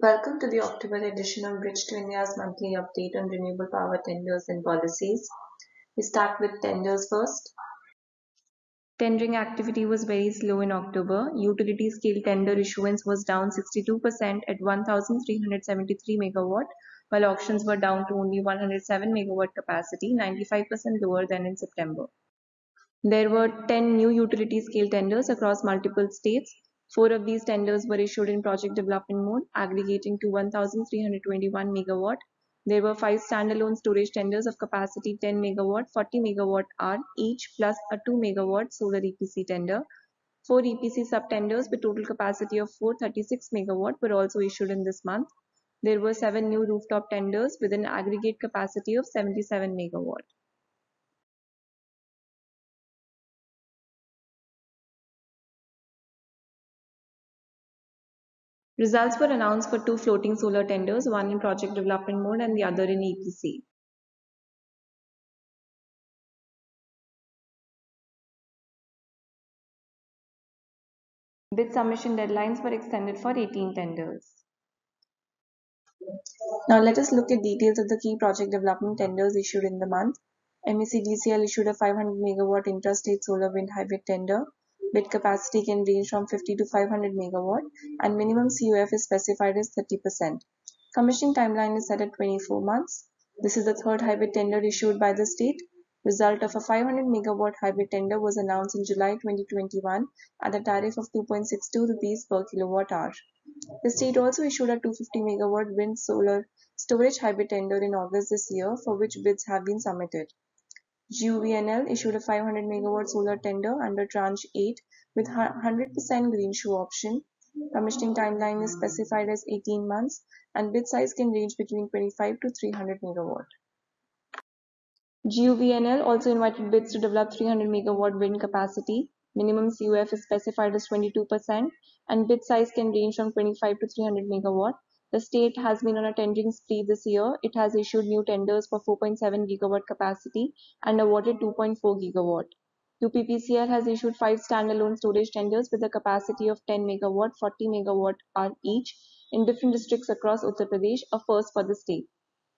Welcome to the October edition of Bridge to India's monthly update on renewable power tenders and policies. We start with tenders first. Tendering activity was very slow in October. Utility scale tender issuance was down 62% at 1,373 megawatt, while auctions were down to only 107 megawatt capacity, 95% lower than in September. There were 10 new utility scale tenders across multiple states. 4 of these tenders were issued in project development mode, aggregating to 1,321 megawatt. There were 5 standalone storage tenders of capacity 10 megawatt, 40 megawatt hour each, plus a 2 megawatt solar EPC tender. 4 EPC sub-tenders with total capacity of 436 megawatt were also issued in this month. There were 7 new rooftop tenders with an aggregate capacity of 77 megawatt. Results were announced for 2 floating solar tenders, one in project development mode and the other in EPC. Bid submission deadlines were extended for 18 tenders. Now let us look at details of the key project development tenders issued in the month. MECDCL issued a 500 megawatt intrastate solar wind hybrid tender. Bid capacity can range from 50 to 500 megawatt and minimum CUF is specified as 30%. Commissioning timeline is set at 24 months. This is the third hybrid tender issued by the state. Result of a 500 megawatt hybrid tender was announced in July 2021 at a tariff of 2.62 rupees per kilowatt hour. The state also issued a 250 megawatt wind solar storage hybrid tender in August this year, for which bids have been submitted. GUVNL issued a 500 megawatt solar tender under Tranche 8 with 100% green shoe option. Commissioning timeline is specified as 18 months and bid size can range between 25 to 300 megawatt. GUVNL also invited bids to develop 300 megawatt wind capacity. Minimum CUF is specified as 22% and bid size can range from 25 to 300 megawatt. The state has been on a tendering spree this year. It has issued new tenders for 4.7 gigawatt capacity and awarded 2.4 gigawatt. UPPCL has issued 5 standalone storage tenders with a capacity of 10 megawatt, 40 megawatt hour each in different districts across Uttar Pradesh, a first for the state.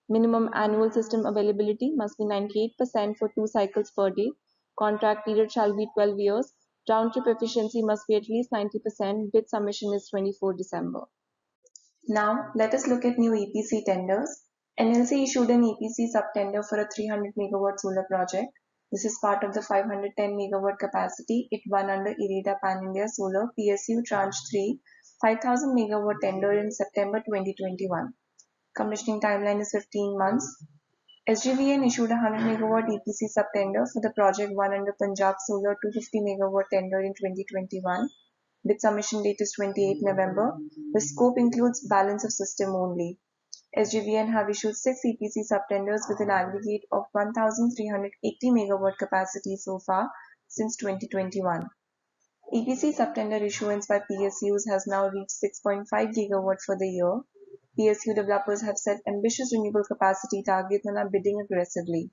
Minimum annual system availability must be 98% for 2 cycles per day. Contract period shall be 12 years. Round trip efficiency must be at least 90%. Bid submission is 24 December. Now, let us look at new EPC tenders. NLC issued an EPC sub-tender for a 300 megawatt solar project. This is part of the 510 megawatt capacity it won under IREDA Pan India Solar PSU Tranche 3 5,000 megawatt tender in September 2021. Commissioning timeline is 15 months. SJVN issued a 100 megawatt EPC sub-tender for the project won under Punjab Solar 250 megawatt tender in 2021. Bid submission date is 28 November. The scope includes balance of system only. SJVN have issued 6 EPC sub-tenders with an aggregate of 1,380 megawatt capacity so far since 2021. EPC sub-tender issuance by PSUs has now reached 6.5 gigawatt for the year. PSU developers have set ambitious renewable capacity targets and are bidding aggressively.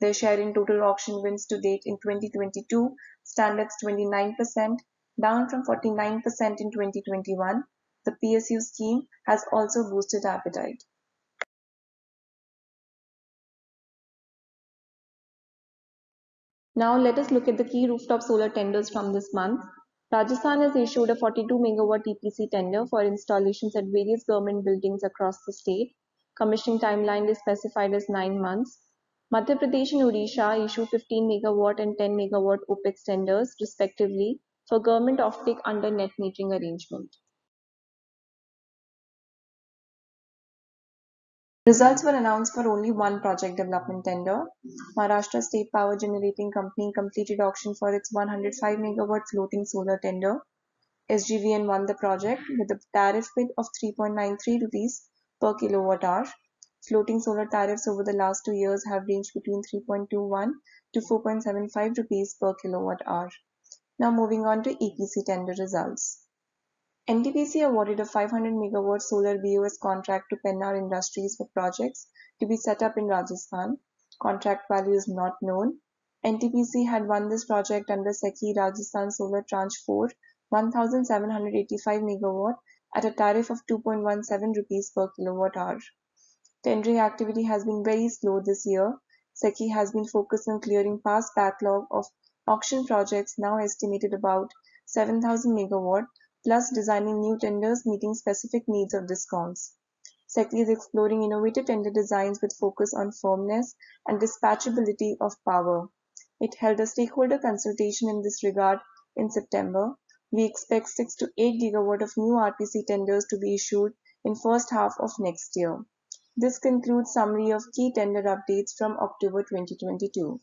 Their share in total auction wins to date in 2022 stand at 29%, down from 49% in 2021. The PSU scheme has also boosted appetite. Now let us look at the key rooftop solar tenders from this month. Rajasthan has issued a 42 megawatt EPC tender for installations at various government buildings across the state. Commissioning timeline is specified as 9 months. Madhya Pradesh and Odisha issued 15 megawatt and 10 megawatt OPEX tenders respectively for government offtake under net metering arrangement. Results were announced for only one project development tender. Maharashtra State Power Generating Company completed auction for its 105 megawatt floating solar tender. SGVN won the project with a tariff bid of 3.93 rupees per kilowatt hour. Floating solar tariffs over the last 2 years have ranged between 3.21 to 4.75 rupees per kilowatt hour. Now moving on to EPC tender results. NTPC awarded a 500 megawatt solar BOS contract to Pennar Industries for projects to be set up in Rajasthan. Contract value is not known. NTPC had won this project under SECI Rajasthan Solar Tranche 4, 1785 megawatt at a tariff of 2.17 rupees per kilowatt hour. Tendering activity has been very slow this year. SECI has been focused on clearing past backlog of auction projects now estimated about 7,000 megawatt, plus designing new tenders meeting specific needs of discoms. SECI is exploring innovative tender designs with focus on firmness and dispatchability of power. It held a stakeholder consultation in this regard in September. We expect 6 to 8 gigawatt of new RTC tenders to be issued in first half of next year. This concludes summary of key tender updates from October 2022.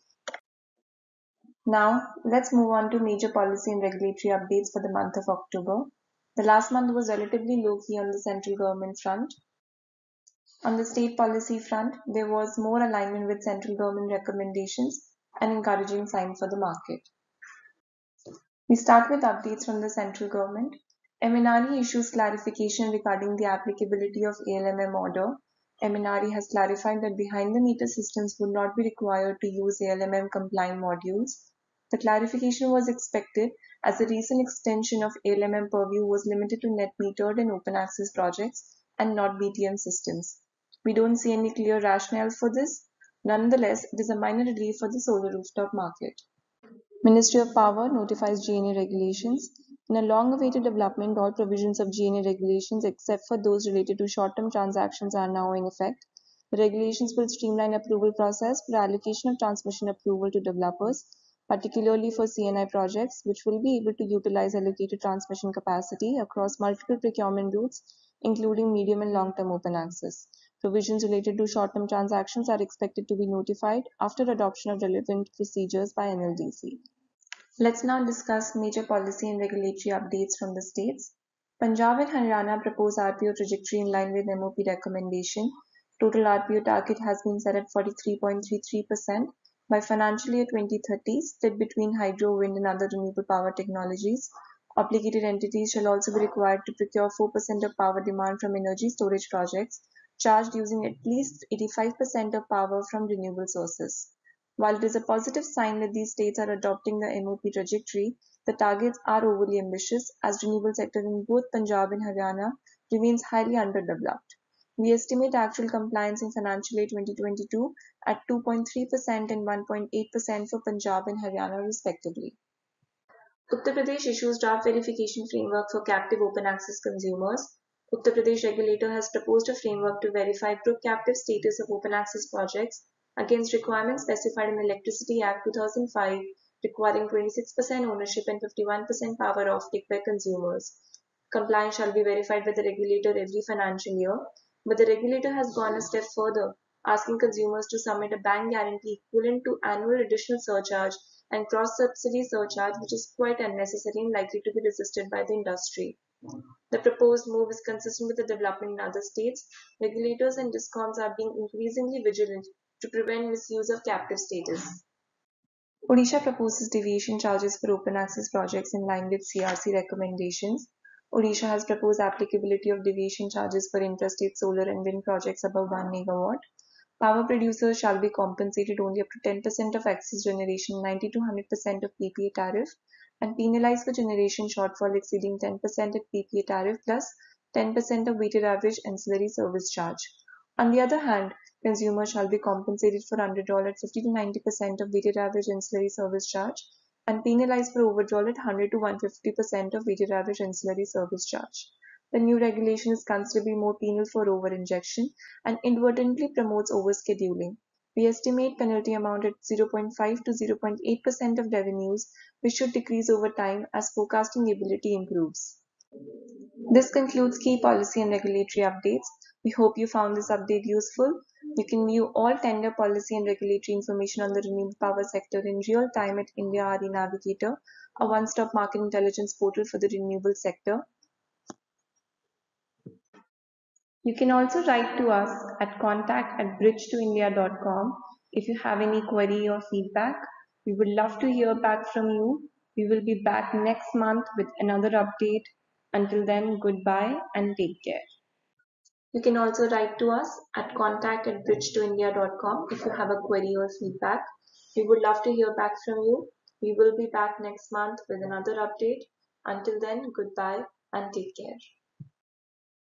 Now, let's move on to major policy and regulatory updates for the month of October. The last month was relatively low-key on the central government front. On the state policy front, there was more alignment with central government recommendations, an encouraging sign for the market. We start with updates from the central government. MNRE issues clarification regarding the applicability of ALMM order. MNRE has clarified that behind-the-meter systems would not be required to use ALMM compliant modules. The clarification was expected as the recent extension of ALMM purview was limited to net metered and open access projects and not BTM systems. We don't see any clear rationale for this. Nonetheless, it is a minor relief for the solar rooftop market. Ministry of Power notifies GNA regulations. In a long-awaited development, all provisions of GNA regulations except for those related to short-term transactions are now in effect. The regulations will streamline approval process for allocation of transmission approval to developers, particularly for CNI projects, which will be able to utilize allocated transmission capacity across multiple procurement routes, including medium and long-term open access. Provisions related to short-term transactions are expected to be notified after adoption of relevant procedures by NLDC. Let's now discuss major policy and regulatory updates from the states. Punjab and Haryana propose RPO trajectory in line with MOP recommendation. Total RPO target has been set at 43.33% by financial year 2030, split between hydro, wind and other renewable power technologies. Obligated entities shall also be required to procure 4% of power demand from energy storage projects, charged using at least 85% of power from renewable sources. While it is a positive sign that these states are adopting the MOP trajectory, the targets are overly ambitious as renewable sector in both Punjab and Haryana remains highly underdeveloped. We estimate actual compliance in financial year 2022 at 2.3% and 1.8% for Punjab and Haryana respectively. Uttar Pradesh issues draft verification framework for captive open access consumers. Uttar Pradesh regulator has proposed a framework to verify group captive status of open access projects against requirements specified in the Electricity Act 2005, requiring 26% ownership and 51% power offtake by consumers. Compliance shall be verified by the regulator every financial year, but the regulator has gone a step further, asking consumers to submit a bank guarantee equivalent to annual additional surcharge and cross-subsidy surcharge, which is quite unnecessary and likely to be resisted by the industry. The proposed move is consistent with the development in other states. Regulators and discoms are being increasingly vigilant to prevent misuse of captive status. Odisha proposes deviation charges for open access projects in line with CRC recommendations. Odisha has proposed applicability of deviation charges for intrastate solar and wind projects above 1 megawatt. Power producers shall be compensated only up to 10% of excess generation, 90 to 100% of PPA tariff, and penalized for generation shortfall exceeding 10% at PPA tariff plus 10% of weighted average ancillary service charge. On the other hand, consumers shall be compensated for underdraw at 50 to 90% of weighted average ancillary service charge and penalized for overdraw at 100 to 150% of weighted average ancillary service charge. The new regulation is considerably more penal for over-injection and inadvertently promotes overscheduling. We estimate penalty amount at 0.5 to 0.8% of revenues, which should decrease over time as forecasting ability improves. This concludes key policy and regulatory updates. We hope you found this update useful. You can view all tender policy and regulatory information on the renewable power sector in real time at India RE Navigator, a one-stop market intelligence portal for the renewable sector. You can also write to us at contact@bridgetoindia.com if you have any query or feedback. We would love to hear back from you. We will be back next month with another update. Until then, goodbye and take care. You can also write to us at contact@bridgetoindia.com if you have a query or feedback. We would love to hear back from you. We will be back next month with another update. Until then, goodbye and take care.